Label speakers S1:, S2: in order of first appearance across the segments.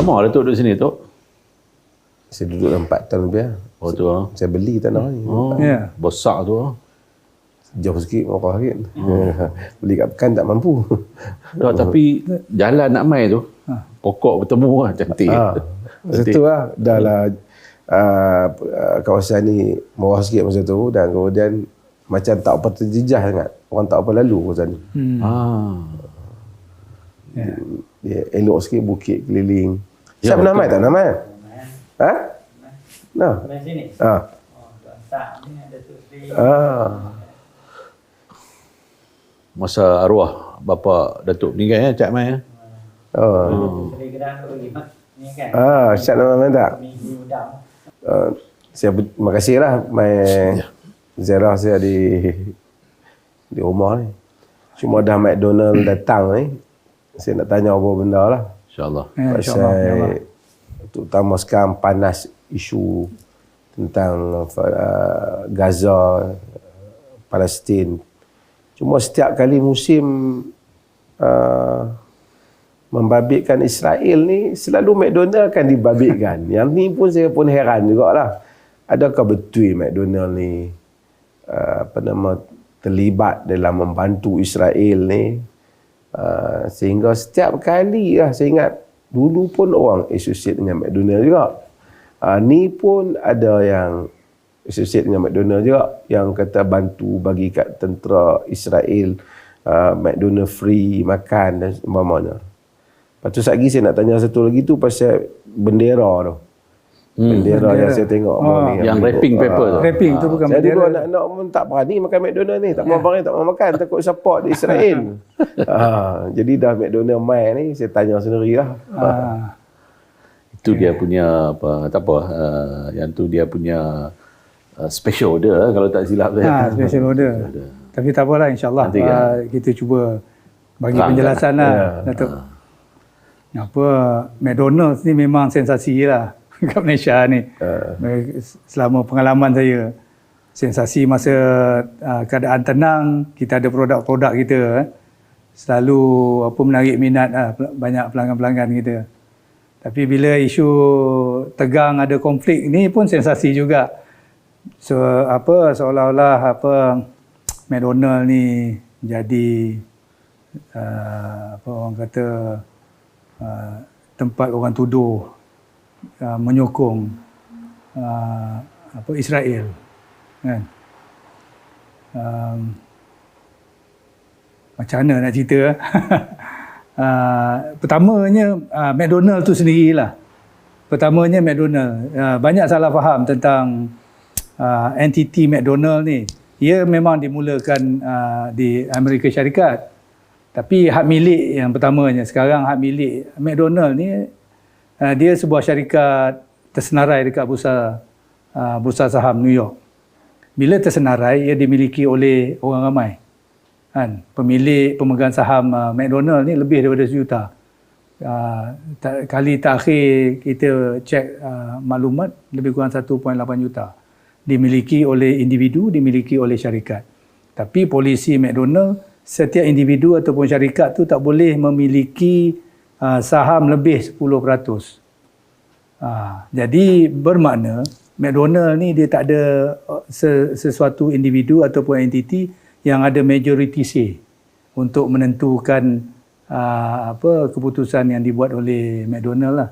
S1: lama Datuk duduk sini tu?
S2: Saya duduk dalam 4 tahun lebih.
S1: Oh tu.
S2: Saya beli tanah ni.
S1: Besar tu.
S2: Jauh sikit, berapa sikit. Beli kat Pekan tak mampu.
S1: Tapi jalan nak mai tu, pokok bertemu lah, cantik.
S2: Masa tu lah, dah lah kawasan ni murah sikit masa tu, dan kemudian macam tak apa terjejah sangat. Orang tak apa lalu kawasan ni. Dia elok sikit, bukit keliling. Siapa pernah mai tak? Pernah mai? Ha? Nah.
S3: Sini.
S2: Ha.
S3: Ni ada tu Sri.
S1: Masa arwah bapa Datuk meninggal Cak Mai.
S3: Sri Gerang tu pergi ni kan.
S2: Syed nama mai tak?
S3: Minggu udang.
S2: Saya terima kasihlah mai ziarah saya di rumah ni. Cuma dah McDonald datang ni, saya nak tanya apa benda lah.
S1: InsyaAllah.
S2: Pasal terutama sekarang panas isu tentang Gaza, Palestin. Cuma setiap kali musim membabitkan Israel ni, selalu McDonald akan dibabitkan. Yang ni pun saya pun heran jugalah. Adakah betul McDonald ni terlibat dalam membantu Israel ni? Sehingga setiap kali lah, saya ingat dulu pun orang associate dengan McDonald juga. Ni pun ada yang associate dengan McDonald juga, yang kata bantu bagi kat tentera Israel McDonald free makan dan seumpamanya. Lepas tu lagi saya nak tanya satu lagi tu pasal bendera tu. Bendera yang saya tengok ni,
S1: yang wrapping paper tu.
S4: Wrapping tu bukan
S2: saya
S4: bendera.
S2: dulu anak-anak pun tak berani makan McDonald ni, tak mau makan, takut support di Israel. Jadi dah McDonald mai ni, saya tanya sendirilah.
S1: Itu dia punya apa, tak apa, yang tu dia punya special order kalau tak silap saya.
S4: Special order. Tapi tak apalah, insyaAllah kita cuba bagi penjelasan lah, Datuk. Apa, McDonald's ni memang sensasi lah kat Malaysia ni. Selama pengalaman saya, sensasi masa keadaan tenang, kita ada produk-produk kita selalu apa menarik minat banyak pelanggan-pelanggan kita. Tapi bila isu tegang, ada konflik ni pun sensasi juga. So apa, seolah-olah apa McDonald ni jadi apa orang kata tempat orang tuduh menyokong apa Israel, kan? Macam mana nak cerita? Pertamanya McDonald tu sendirilah. Pertamanya McDonald, banyak salah faham tentang entiti McDonald ni. Ia memang dimulakan di Amerika Syarikat. Tapi hak milik yang pertamanya, sekarang hak milik McDonald ni, dia sebuah syarikat tersenarai dekat bursa saham New York. Bila tersenarai, ia dimiliki oleh orang ramai. Kan? Pemilik, pemegang saham McDonald ni lebih daripada 1 juta. Kali terakhir kita cek maklumat, lebih kurang 1.8 juta. Dimiliki oleh individu, dimiliki oleh syarikat. Tapi polisi McDonald, setiap individu ataupun syarikat tu tak boleh memiliki saham lebih 10%. Jadi bermakna McDonald ni dia tak ada sesuatu individu ataupun entiti yang ada majority say untuk menentukan apa keputusan yang dibuat oleh McDonald lah.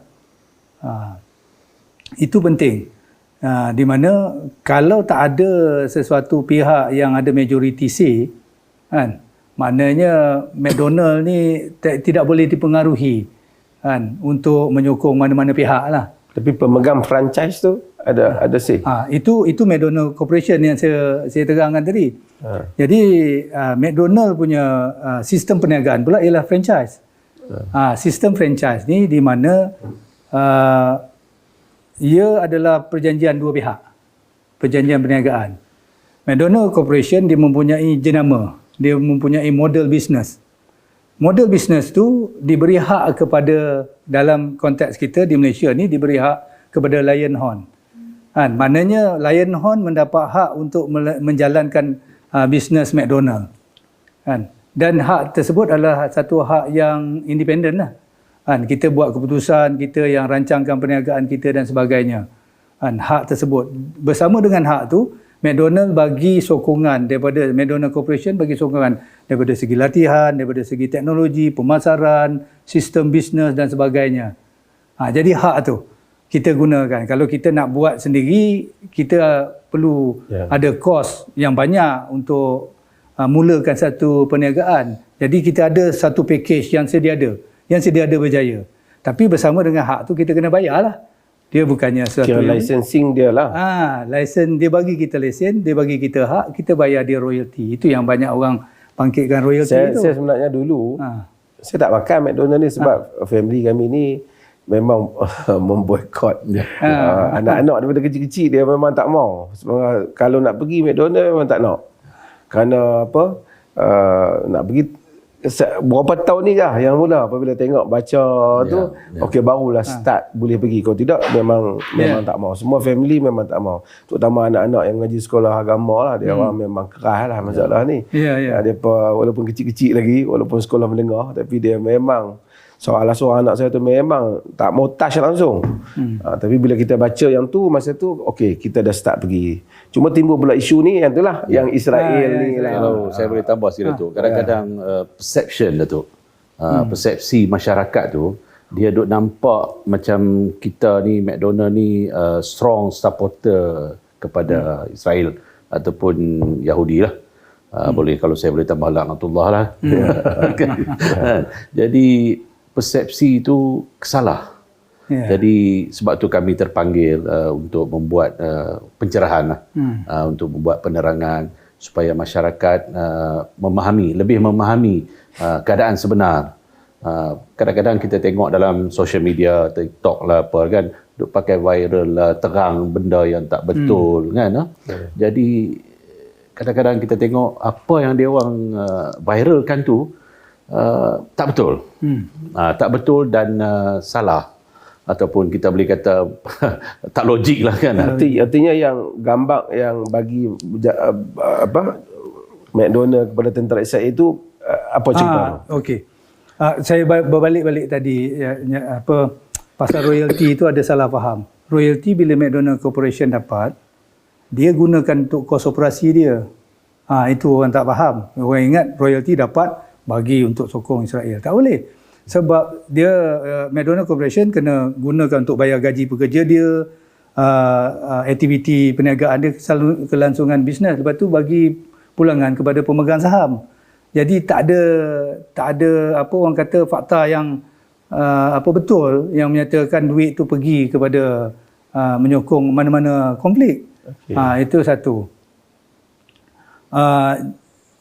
S4: Itu penting. Di mana kalau tak ada sesuatu pihak yang ada majority say, kan, maknanya McDonald ni tidak boleh dipengaruhi, kan, untuk menyokong mana-mana pihak lah.
S2: Tapi pemegang franchise tu ada say.
S4: Itu McDonald Corporation yang saya terangkan tadi. Jadi McDonald punya sistem perniagaan pula ialah franchise. Sistem franchise ni di mana ia adalah perjanjian dua pihak. Perjanjian perniagaan. McDonald Corporation dia mempunyai jenama, dia mempunyai model bisnes. Model bisnes tu diberi hak kepada, dalam konteks kita di Malaysia ni, diberi hak kepada Lion Horn. Kan, maknanya Lion Horn mendapat hak untuk menjalankan bisnes McDonald. Kan, dan hak tersebut adalah satu hak yang independen lah. Kita buat keputusan, kita yang rancangkan perniagaan kita dan sebagainya. Hak tersebut. Bersama dengan hak tu, McDonald bagi sokongan daripada McDonald Corporation bagi sokongan daripada segi latihan, daripada segi teknologi, pemasaran, sistem bisnes dan sebagainya. Jadi hak tu kita gunakan. Kalau kita nak buat sendiri, kita perlu ada kos yang banyak untuk mulakan satu perniagaan. Jadi kita ada satu package yang sedia ada berjaya. Tapi bersama dengan hak tu kita kena bayarlah. Dia bukannya sesuatu
S2: Kira licensing dia lah.
S4: Lesen, dia bagi kita lesen, dia bagi kita hak, kita bayar dia royalty. Itu yang banyak orang bangkitkan royalty tu.
S2: Saya sebenarnya dulu saya tak makan McDonald ni sebab family kami ni memang memboikot. Anak-anak daripada kecil-kecil dia memang tak mau. Sebab kalau nak pergi McDonald memang tak nak. Kerana apa? Nak pergi berapa tahun ni lah yang mula apabila tengok baca tu okey barulah start boleh pergi. Kalau tidak memang tak mau. Semua family memang tak mau. Terutama anak-anak yang ngaji sekolah agama lah, dia orang memang keras lah masalah ni. Dia walaupun kecil-kecil lagi, walaupun sekolah menengah, tapi dia memang seorang anak saya tu memang tak mau touch langsung. Tapi bila kita baca yang tu, masa tu okey, kita dah start pergi. Cuma timbul pula isu ni yang itulah yang Israel ni lah.
S1: Kalau saya boleh tambah sikit Datuk, kadang-kadang perception Datuk, persepsi masyarakat tu, dia duk nampak macam kita ni McDonald ni strong supporter kepada Israel ataupun Yahudi lah. Boleh, kalau saya boleh tambah laknatullah lah. Jadi persepsi itu salah. Jadi sebab tu kami terpanggil untuk membuat pencerahan untuk membuat penerangan supaya masyarakat lebih memahami keadaan sebenar. Kadang-kadang kita tengok dalam social media, TikTok lah apa kan, duk pakai viral lah, terang benda yang tak betul kan. Jadi kadang-kadang kita tengok apa yang dia orang viralkan tu tak betul. Tak betul dan salah. Ataupun kita boleh kata tak logik lah kan.
S2: Artinya yang gambar yang bagi McDonald kepada tentera Israel itu apa cerita?
S4: Okey. Saya berbalik tadi pasal royalty itu ada salah faham. Royalty bila McDonald Corporation dapat, dia gunakan untuk kos operasi dia. Itu orang tak faham. Orang ingat royalty dapat bagi untuk sokong Israel. Tak boleh. Sebab dia McDonald Corporation kena gunakan untuk bayar gaji pekerja dia, aktiviti perniagaan dia, kelangsungan bisnes. Lepas tu bagi pulangan kepada pemegang saham. Jadi tak ada apa orang kata fakta yang betul yang menyatakan duit tu pergi kepada menyokong mana-mana konflik. Itu satu.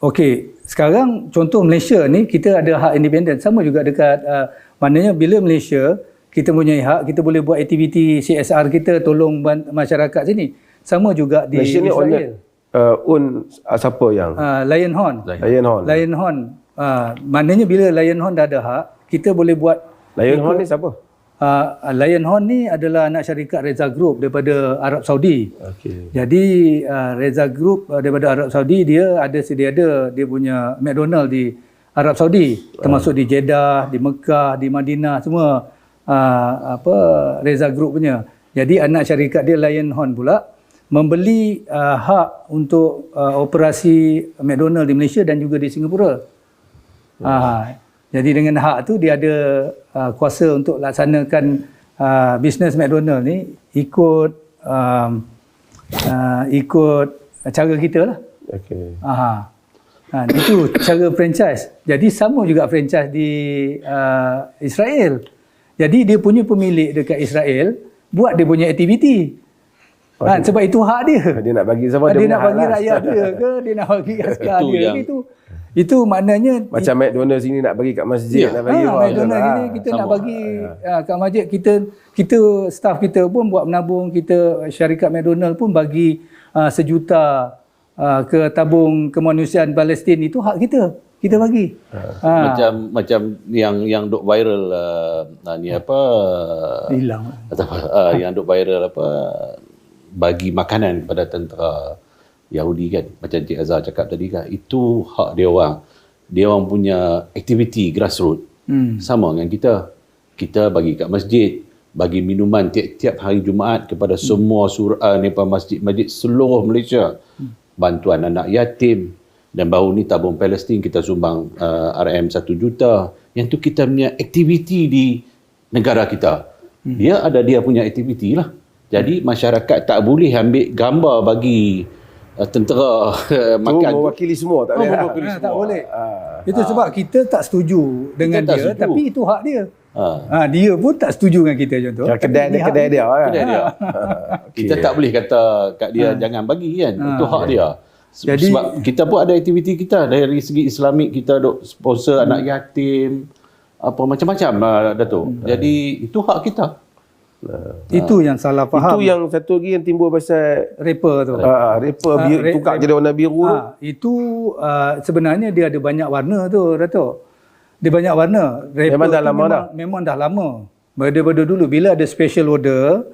S4: Okey, sekarang contoh Malaysia ni kita ada hak independen, sama juga dekat maknanya bila Malaysia kita mempunyai hak, kita boleh buat aktiviti CSR kita, tolong masyarakat sini. Sama juga di
S2: Malaysia ni
S4: Israel.
S2: Siapa yang
S4: Lionhorn. Lionhorn. Maknanya bila Lionhorn dah ada hak, kita boleh buat.
S2: Lionhorn ni siapa?
S4: Lionhorn ni adalah anak syarikat Reza Group daripada Arab Saudi. Jadi Reza Group daripada Arab Saudi, dia punya McDonald di Arab Saudi, termasuk di Jeddah, di Mekah, di Madinah, semua Reza Group punya. Jadi anak syarikat dia Lionhorn pula membeli hak untuk operasi McDonald di Malaysia dan juga di Singapura. Jadi dengan hak tu dia ada kuasa untuk laksanakan bisnes McDonald ni ikut cara kita lah. Itu cara franchise. Jadi sama juga franchise di Israel. Jadi dia punya pemilik dekat Israel buat dia punya aktiviti. Sebab itu hak dia.
S2: Dia nak bagi sama
S4: dia nak bagi rakyat dia ke, dia nak bagi askar dia. Itu maknanya
S2: macam McDonald sini nak bagi kat masjid, nak bagi
S4: McDonald sini kita nak bagi kat masjid, kita staff kita pun buat menabung, kita syarikat McDonald pun bagi 1 juta ke tabung kemanusiaan Palestin, itu hak kita bagi.
S1: Macam yang duk viral
S4: hilang.
S1: Yang duk viral bagi makanan kepada tentera Yahudi kan, macam Cik Azhar cakap tadi kan, itu hak dia orang punya aktiviti grassroots. Sama dengan kita bagi kat masjid, bagi minuman tiap-tiap hari Jumaat kepada semua masjid-masjid seluruh Malaysia. Bantuan anak yatim, dan baru ni tabung Palestin kita sumbang RM 1 juta. Yang tu kita punya aktiviti di negara kita. Dia ada dia punya aktiviti lah. Jadi masyarakat tak boleh ambil gambar bagi tentera makan.
S2: Mewakili semua tak boleh.
S4: Tak boleh. Itu sebab kita tak setuju dengan
S1: tak
S4: dia,
S1: setuju.
S4: tapi itu hak dia. Dia pun tak setuju dengan kita contoh.
S2: Kedai dia kan.
S1: Kedai dia. Kita tak boleh kata kat dia jangan bagi kan. Itu hak dia.
S4: Jadi,
S1: sebab kita pun ada aktiviti kita dari segi Islamik, kita duk sponsor anak yatim, apa macam-macam Datuk. Jadi itu hak kita.
S4: Itu yang salah faham.
S2: Itu yang satu lagi yang timbul pasal
S4: rapper tu.
S2: rapper tukar jadi warna biru tu.
S4: Itu sebenarnya dia ada banyak warna tu, Datuk. Dia banyak warna. Rapper
S2: Memang dah
S4: tu
S2: lama dah.
S4: Memang dah lama. Daripada dulu bila ada special order,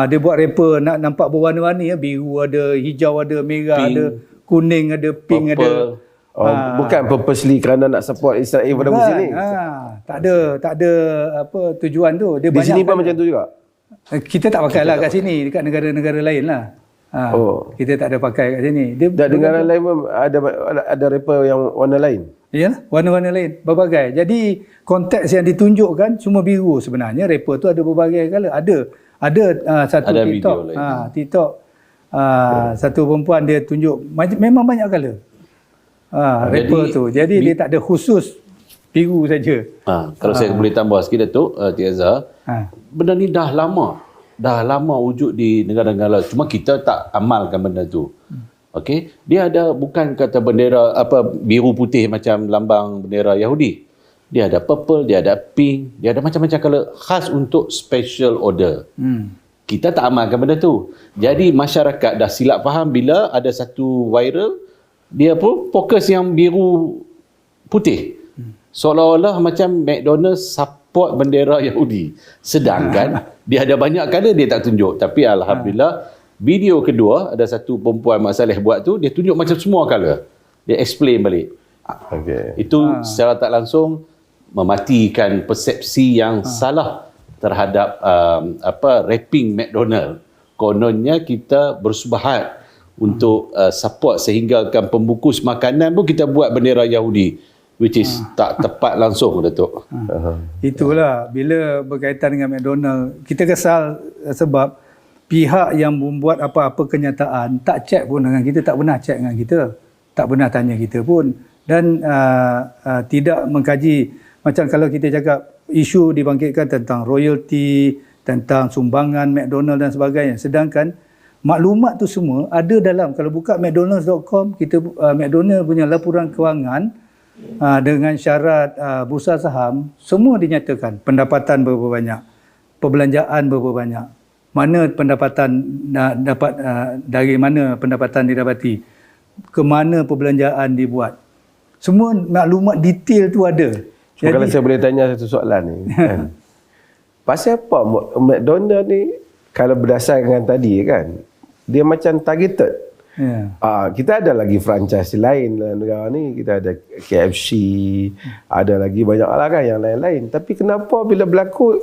S4: dia buat rapper nak nampak berwarna-warni, biru ada, hijau ada, merah
S1: Pink,
S4: ada, kuning ada, pink
S1: purple.
S4: ada.
S2: Bukan purposely kerana nak support Israel pada musim ni.
S4: Tak ada apa tujuan tu. Dia
S2: Di sini pun
S4: kan.
S2: macam tu juga.
S4: Kita tak pakai lah kat sini, dekat negara-negara lain lah. Kita tak ada pakai kat sini. Dia
S2: Dan negara lain pun ada rapper yang warna lain.
S4: ya, warna-warna lain, berbagai. Jadi konteks yang ditunjukkan cuma biru, sebenarnya rapper tu ada berbagai color. Ada satu
S1: Ada
S4: TikTok.
S1: video lain.
S4: TikTok satu perempuan dia tunjuk memang banyak color. Rapper tu. Jadi dia tak ada khusus biru saja.
S1: Kalau saya boleh tambah sikit Datuk, Cik Azhar, benda ni dah lama wujud di negara-negara, cuma kita tak amalkan benda tu. Okey, dia ada bukan kata bendera biru putih macam lambang bendera Yahudi. Dia ada purple, dia ada pink, dia ada macam-macam color khas untuk special order. Kita tak amalkan benda tu. Jadi masyarakat dah silap faham bila ada satu viral, dia pun fokus yang biru putih. Seolah-olah macam McDonald's support bendera Yahudi. Sedangkan dia ada banyak color dia tak tunjuk. Tapi alhamdulillah video kedua ada satu perempuan Mak Saleh buat tu, dia tunjuk macam semua color. Dia explain balik. Itu secara tak langsung mematikan persepsi yang salah terhadap rapping McDonald. Kononnya kita bersubahat untuk support sehingga pembungkus makanan pun kita buat bendera Yahudi, which is tak tepat langsung, Datuk.
S4: Itulah bila berkaitan dengan McDonald, kita kesal sebab pihak yang membuat apa-apa kenyataan tak check pun dengan kita, tak pernah check dengan kita, tak pernah tanya kita pun, dan tidak mengkaji. Macam kalau kita cakap isu dibangkitkan tentang royalty, tentang sumbangan McDonald dan sebagainya, sedangkan maklumat tu semua ada dalam, kalau buka mcdonalds.com, kita McDonald punya laporan kewangan dengan syarat bursa saham, semua dinyatakan pendapatan berapa banyak, perbelanjaan berapa banyak, mana pendapatan dapat, dari mana pendapatan didapati, ke mana perbelanjaan dibuat, semua maklumat detail tu ada.
S2: Jadi, kalau saya boleh tanya satu soalan ni kan, pasal apa McDonald ni kalau berdasarkan tadi kan, dia macam targeted. Kita ada lagi franchise lain dalam negara ni, kita ada KFC, ada lagi banyak lah kan yang lain-lain. Tapi kenapa bila berlaku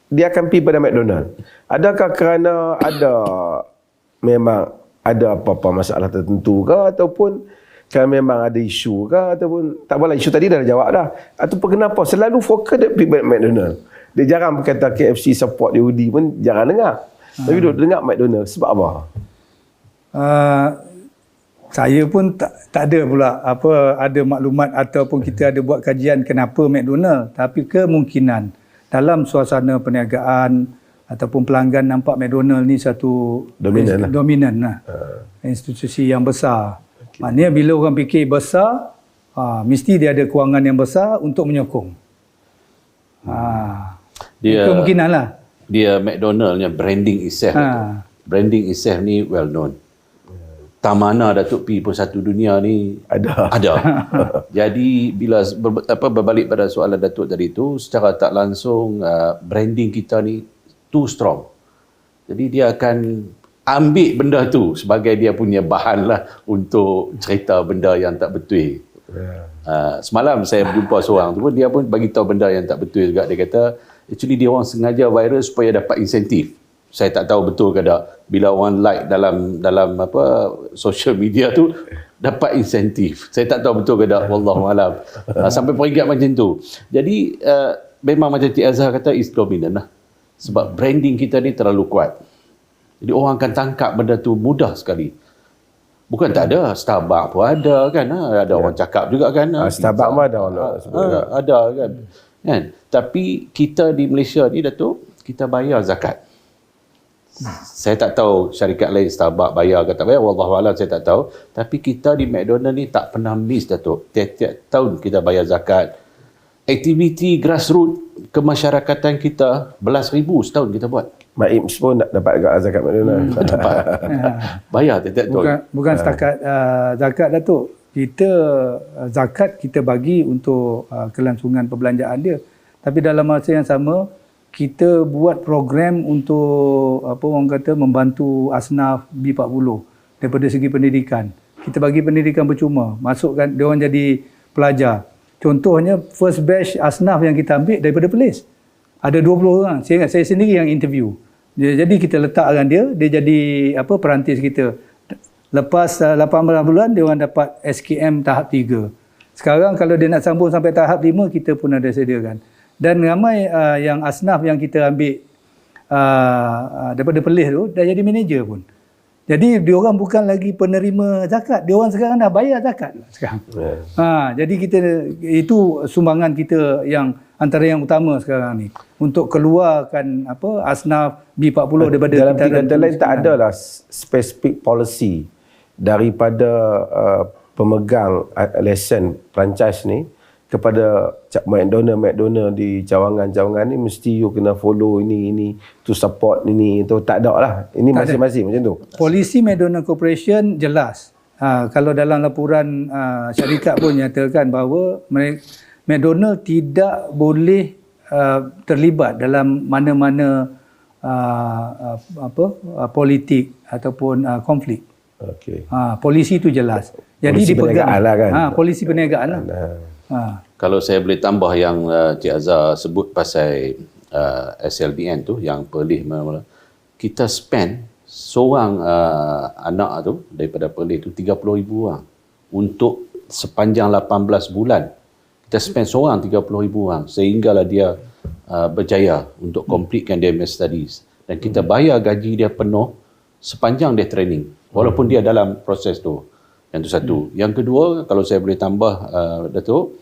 S2: dia akan pergi pada McDonald? Adakah kerana memang ada apa-apa masalah tertentu ke, ataupun kerana memang ada isu ke, ataupun tak apalah, isu tadi dah jawab dah, ataupun kenapa selalu fokus dia pergi pada McDonald? Dia jarang berkata KFC support Yahudi pun jarang dengar. Tapi duk dengar McDonald sebab apa?
S4: Saya pun tak ada pula ada maklumat ataupun kita ada buat kajian kenapa McDonald, tapi kemungkinan dalam suasana perniagaan ataupun pelanggan nampak McDonald ni satu dominan lah. Institusi yang besar. Maknanya bila orang fikir besar, mesti dia ada kewangan yang besar untuk menyokong. Kemungkinan lah.
S1: Dia McDonaldnya branding itself. Branding itself ni well known. Tamana Datuk pergi pun satu dunia ni ada. Jadi bila berbalik pada soalan Datuk tadi tu, secara tak langsung branding kita ni too strong. Jadi dia akan ambil benda tu sebagai dia punya bahan lah untuk cerita benda yang tak betul. Semalam saya berjumpa seorang tu pun, dia pun bagi tahu benda yang tak betul juga. Dia kata Actually dia orang sengaja viral supaya dapat insentif. Saya tak tahu betul ke tak, bila orang like dalam apa social media tu dapat insentif. Saya tak tahu betul ke tak, wallahualam. Sampai peringkat macam tu. Jadi memang macam Cik Azhar kata, is dominant lah. Sebab branding kita ni terlalu kuat. Jadi orang akan tangkap benda tu mudah sekali. Bukan tak ada, Starbucks pun ada kan. Ada orang cakap juga kan.
S2: Starbucks pun ada orang
S1: ada kan. Tapi kita di Malaysia ni Datuk, kita bayar zakat. Saya tak tahu syarikat lain Starbucks bayar ke tak bayar, wallahualam saya tak tahu. Tapi kita di McDonald ni tak pernah miss Datuk. Tiap-tiap tahun kita bayar zakat. Aktiviti grassroots kemasyarakatan kita belas ribu setahun kita buat.
S2: Maims pun dapat zakat McDonald.
S1: Dapat. Bayar tiap-tiap tahun.
S4: Bukan setakat zakat Datuk. Kita zakat kita bagi untuk kelangsungan perbelanjaan dia. Tapi dalam masa yang sama kita buat program untuk apa orang kata membantu asnaf B40 daripada segi pendidikan. Kita bagi pendidikan percuma, masukkan dia orang jadi pelajar. Contohnya first batch asnaf yang kita ambil daripada Perlis. Ada 20 orang. Saya ingat saya sendiri yang interview. Jadi kita letakkan dia jadi apa perantis kita. Lepas 18 bulan dia orang dapat SKM tahap 3. Sekarang kalau dia nak sambung sampai tahap 5 kita pun ada sediakan. Dan ramai yang asnaf yang kita ambil daripada Perlis tu dah jadi manager pun. Jadi dia orang bukan lagi penerima zakat, dia orang sekarang dah bayar zakat sekarang. Jadi kita itu sumbangan kita yang antara yang utama sekarang ni untuk keluarkan apa asnaf B40 daripada
S2: dalam tiga kata lain tak adalah specific policy daripada pemegang lesen franchise ni kepada McDonald di cawangan-cawangan ni mesti you kena follow ini to support ini tu, tak ada lah. Ini masing-masing macam tu.
S4: Polisi McDonald Corporation jelas. Kalau dalam laporan syarikat pun nyatakan bahawa McDonald tidak boleh terlibat dalam mana-mana politik ataupun konflik.
S2: Okey.
S4: Polisi itu jelas. Jadi
S2: polisi
S4: dipegang
S2: perniagaan lah kan.
S4: Polisi perniagaan lah.
S1: Kalau saya boleh tambah yang Cik Azhar sebut pasal SLBN tu, yang Perlis, kita spend seorang anak tu daripada Perlis tu 30,000 orang untuk sepanjang 18 bulan. Kita spend seorang 30,000 orang sehinggalah dia berjaya untuk completekan dia punya studies. Dan kita bayar gaji dia penuh sepanjang dia training walaupun dia dalam proses tu. Yang tu satu. Yang kedua, kalau saya boleh tambah Datuk,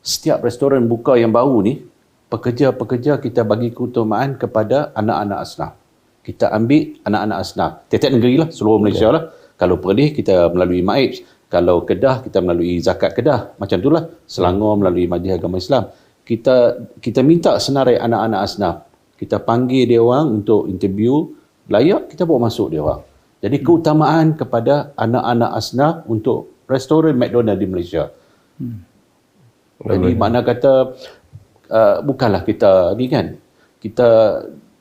S1: setiap restoran buka yang baru ni, pekerja-pekerja kita bagi keutamaan kepada anak-anak asnaf. Kita ambil anak-anak asnaf. Tiap-tiap negeri lah, seluruh Malaysia lah. Kalau Perlis, kita melalui MAIPS. Kalau Kedah, kita melalui Zakat Kedah. Macam itulah. Selangor melalui Majlis Agama Islam. Kita minta senarai anak-anak asnaf. Kita panggil dia orang untuk interview. Layak, kita bawa masuk dia orang. Jadi keutamaan kepada anak-anak asnaf untuk restoran McDonald di Malaysia. Jadi makna kata bukanlah kita ni kan, kita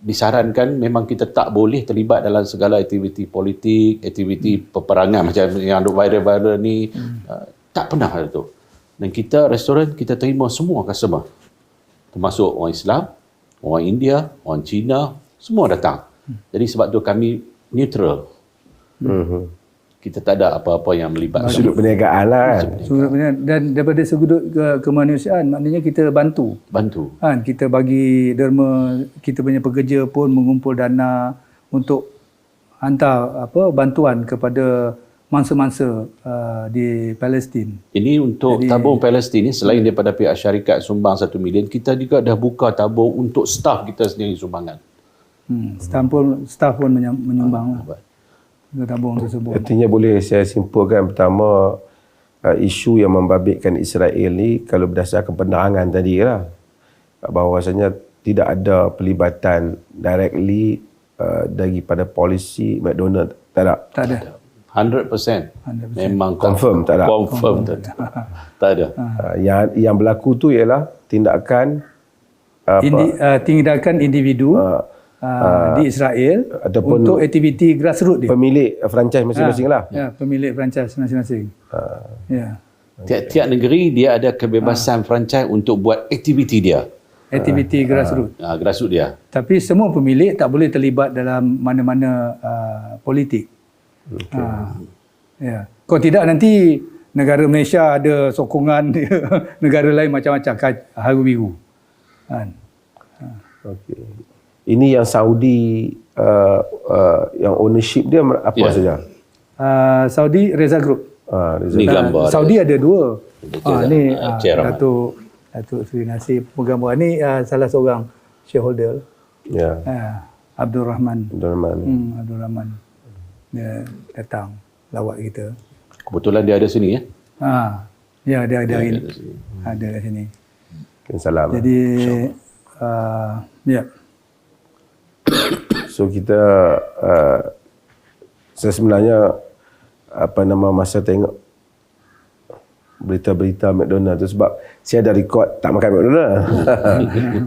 S1: disarankan memang kita tak boleh terlibat dalam segala aktiviti politik, aktiviti peperangan macam yang ada viral-viral ni. Tak pernah ada tu. Dan kita restoran kita terima semua customer. Termasuk orang Islam, orang India, orang Cina, semua datang. Jadi sebab tu kami neutral. Kita tak ada apa-apa yang melibatkan.
S2: Sudut perniagaan lah kan.
S4: Dan daripada sudut kemanusiaan, maknanya kita bantu. Kita bagi derma, kita punya pekerja pun mengumpul dana untuk hantar bantuan kepada mangsa-mangsa di Palestin.
S1: Ini untuk tabung Palestin ni, selain daripada pihak syarikat sumbang 1 million, kita juga dah buka tabung untuk staf kita sendiri sumbangan.
S4: Staf pun menyumbang tabung tersebut.
S2: Artinya boleh saya simpulkan, pertama isu yang membabitkan Israel ni kalau berdasarkan penerangan tadi lah, bahawasanya tidak ada pelibatan directly daripada polisi McDonald. Tak ada.
S1: 100%. Memang
S2: confirm tak ada.
S1: Confirm tak ada.
S2: Yang berlaku tu ialah tindakan
S4: tindakan individu di Israel ataupun untuk aktiviti grassroots dia.
S2: Pemilik franchise masing-masing lah.
S4: Ya, pemilik franchise masing-masing.
S1: Tiap-tiap negeri dia ada kebebasan franchise untuk buat aktiviti dia.
S4: aktiviti grassroots.
S1: Grassroots dia.
S4: Tapi semua pemilik tak boleh terlibat dalam mana-mana politik. Ya. Kalau tidak nanti negara Malaysia ada sokongan negara lain macam-macam haru biru. Kan?
S2: Okey. Ini yang Saudi yang ownership dia apa saja?
S4: Saudi Reza Group.
S1: Ni gambar.
S4: Saudi ada 2. Ni
S1: Chair
S4: Datuk Seri Nasir penggambar ni salah seorang shareholder.
S2: Ya.
S4: Abdul Rahman.
S2: Abdul Rahman.
S4: Dia datang lawat kita.
S1: Kebetulan dia ada sini ya.
S4: Ya dia ada kat sini.
S2: Salam.
S4: Jadi ya.
S2: So kita saya sebenarnya masa tengok berita-berita McDonald tu sebab saya ada rekod tak makan McDonald.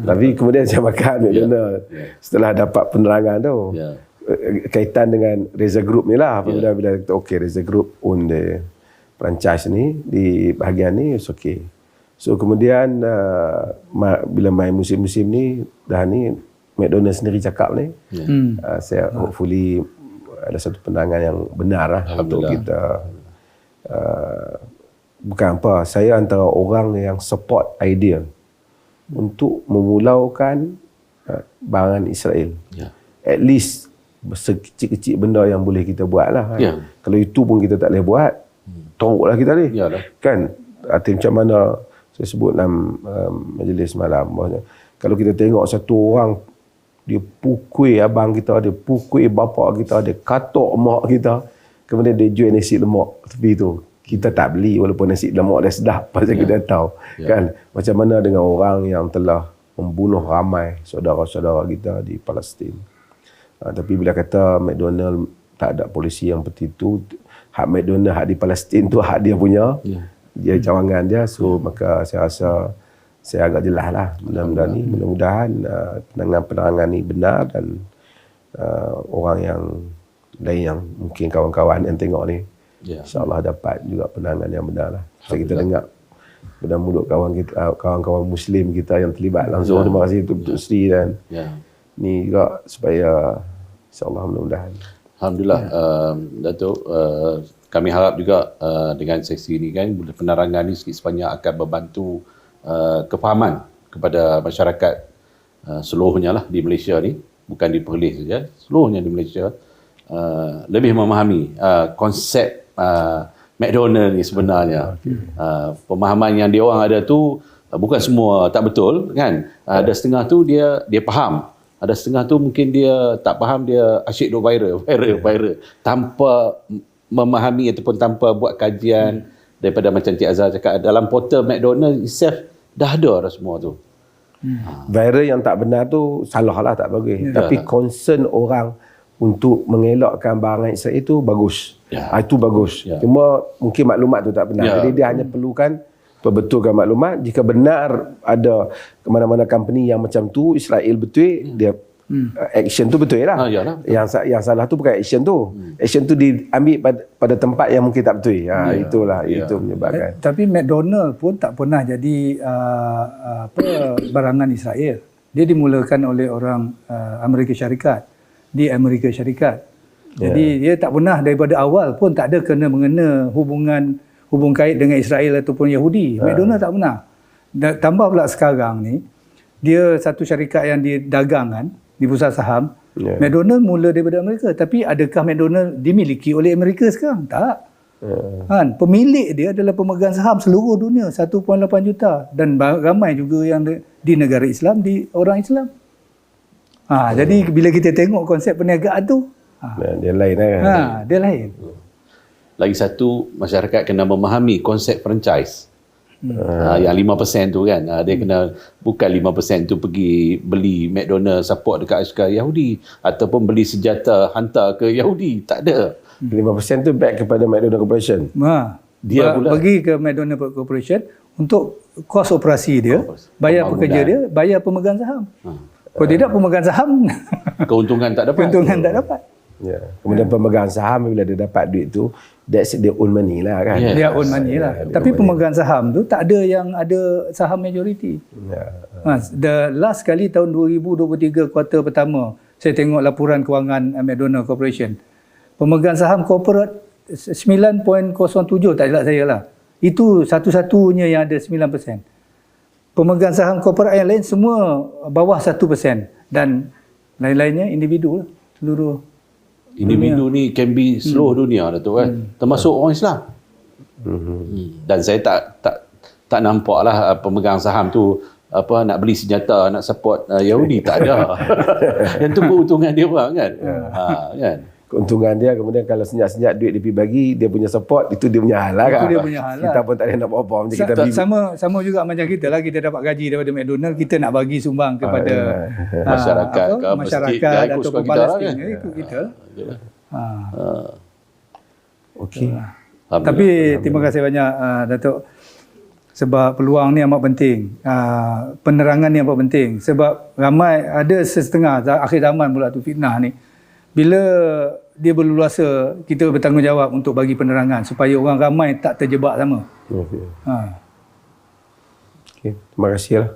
S2: Tapi kemudian saya makan McDonald setelah dapat penerangan tu. Kaitan dengan Reza Group ni lah. Apabila kita okey Reza Group own the franchise ni di bahagian ni, it's okay. So kemudian bila main musim-musim ni dah ni McDonald sendiri cakap ni, saya hopefully ada satu pandangan yang benar lah untuk kita. Bukan apa, saya antara orang yang support idea untuk memulaukan barangan Israel. At least sekecil-kecil benda yang boleh kita buat lah. Kalau itu pun kita tak boleh buat, teruklah kita ni. Kan? Arti macam mana saya sebut dalam majlis malam, kalau kita tengok satu orang dia pukul abang kita, dia pukul bapa kita, dia katok mak kita, kemudian dia jual nasi lemak tepi tu, kita tak beli walaupun nasi lemak dia sedap pasal kita tahu kan macam mana dengan orang yang telah membunuh ramai saudara-saudara kita di Palestin. Tapi bila kata McDonald tak ada polisi yang seperti itu, hak McDonald, hak di Palestin tu hak dia punya, dia cawangan dia. So maka saya rasa saya agak jelas lah mudah-mudahan penerangan ni benar dan orang yang lain yang mungkin kawan-kawan yang tengok ni insyaAllah dapat juga penanganan yang benar lah. So kita dengar pada mulut kawan-kawan Muslim kita yang terlibat langsung. Terima kasih Datuk Seri dan ni juga supaya insyaAllah mudah-mudahan.
S1: Alhamdulillah Datuk, kami harap juga dengan sesi ini kan penerangan ni sikit sebanyak akan membantu kefahaman kepada masyarakat seluruhnya lah di Malaysia ni, bukan di Perlis saja, seluruhnya di Malaysia lebih memahami konsep McDonald ni sebenarnya. Pemahaman yang dia orang ada tu bukan semua tak betul kan. Ada setengah tu dia faham, ada setengah tu mungkin dia tak faham, dia asyik duk viral tanpa memahami ataupun tanpa buat kajian daripada macam Cik Azhar cakap dalam portal McDonald itself dah ada semua tu.
S2: Viral yang tak benar tu salah lah, tak bagus. Tapi concern orang untuk mengelakkan barangan Israel itu bagus. Itu bagus. Cuma mungkin maklumat tu tak benar. Jadi dia hanya perlukan perbetulkan maklumat. Jika benar ada mana-mana company yang macam tu, Israel betul, dia action tu betul lah. Yang salah tu bukan action tu. Action tu diambil pada tempat yang mungkin tak betul. Itulah itu menyebabkan.
S4: Tapi McDonald pun tak pernah jadi barangan Israel. Dia dimulakan oleh orang Amerika Syarikat di Amerika Syarikat. Jadi dia tak pernah daripada awal pun tak ada kena-mengena hubung kait dengan Israel ataupun Yahudi. McDonald tak pernah. Tambah pula sekarang ni dia satu syarikat yang didagangkan di bursa saham. McDonald mula daripada Amerika, tapi adakah McDonald dimiliki oleh Amerika sekarang? Tak. Kan, pemilik dia adalah pemegang saham seluruh dunia 1.8 juta dan ramai juga yang di negara Islam, di orang Islam. Jadi bila kita tengok konsep perniagaan tu,
S2: dia lain kan.
S4: Dia lain.
S1: Lagi satu, masyarakat kena memahami konsep franchise. Yang 5% tu kan, dia kena bukan 5% tu pergi beli McDonald support dekat askar Yahudi ataupun beli senjata hantar ke Yahudi, tak ada.
S2: 5% tu back kepada McDonald Corporation.
S1: Dia pula
S4: pergi ke McDonald Corporation untuk kos operasi dia, bayar pekerja dia, bayar pemegang saham. Kalau tidak pemegang saham
S1: keuntungan tak dapat.
S4: Keuntungan tak dapat.
S2: Kemudian pemegang saham bila dia dapat duit tu, that's their own money lah kan.
S1: Yeah.
S4: Dia own money lah.
S2: dia
S4: Tapi
S2: own
S4: pemegang saham tu tak ada yang ada saham majority. The last kali tahun 2023 kuartal pertama, saya tengok laporan kewangan McDonald Corporation. Pemegang saham corporate 9.07 tak silap saya lah. Itu satu-satunya yang ada 9%. Pemegang saham corporate yang lain semua bawah 1% dan lain-lainnya individu lah. Seluruh
S1: Individu ni can be seluruh dunia Datuk kan. Termasuk orang Islam. Dan saya tak nampak lah pemegang saham tu nak beli senjata, nak support Yahudi, tak ada. Yang tu keuntungan dia orang kan. Kan.
S2: Keuntungan dia, kemudian kalau senyap-senyap duit dia pergi bagi, dia punya support, itu dia punya hal lah kan.
S4: Itu dia punya hal lah.
S2: Kita pun tak ada nak buat apa. Macam kita
S4: sama juga macam kita lah, kita dapat gaji daripada McDonald, kita nak bagi sumbang kepada
S1: masyarakat ke
S4: masyarakat
S1: masjid,
S4: ataupun
S1: kita
S4: Palestin
S1: kan?
S4: ikut kita.
S2: Okey.
S4: Tapi terima kasih banyak Datuk, sebab peluang ni amat penting. Penerangan ni amat penting sebab ramai ada setengah akhir zaman pula tu fitnah ni. Bila dia berleluasa, kita bertanggungjawab untuk bagi penerangan supaya orang ramai tak terjebak sama.
S2: Okay, terima kasih lah.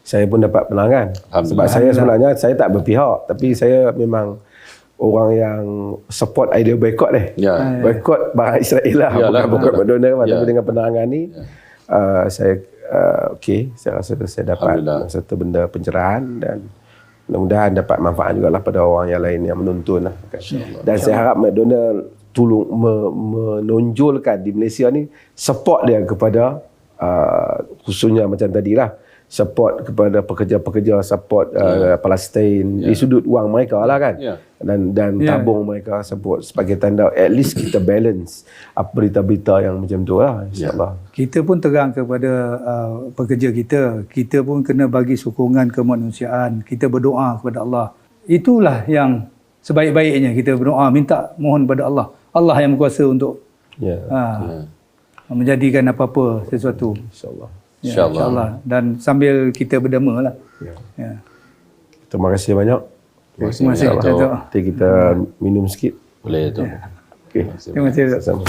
S2: Saya pun dapat penerangan. Sebab saya sebenarnya saya tak berpihak, tapi saya memang orang yang support idea boycott boycott barang Israel lah, bukan boycott McDonald lah. Tapi dengan penerangan ni saya saya rasa saya dapat satu benda pencerahan dan mudah-mudahan dapat manfaat jugalah pada orang yang lain yang menonton lah. Dan saya harap McDonald tolong menonjolkan di Malaysia ni support dia kepada khususnya macam tadilah, support kepada pekerja-pekerja, support Palestin di sudut wang mereka lah kan. Dan tabung mereka support sebagai tanda at least kita balance berita-berita yang macam tu lah, insyaAllah.
S4: Kita pun terang kepada pekerja kita pun kena bagi sokongan kemanusiaan, kita berdoa kepada Allah. Itulah yang sebaik-baiknya, kita berdoa, minta mohon kepada Allah. Allah yang berkuasa untuk menjadikan apa-apa sesuatu.
S2: InsyaAllah.
S4: InsyaAllah. Dan sambil kita berderma lah.
S2: Terima kasih banyak.
S4: Terima kasih.
S2: Nanti kita minum sikit.
S1: Boleh tu.
S2: Okay.
S4: Terima kasih.
S2: Sama-sama.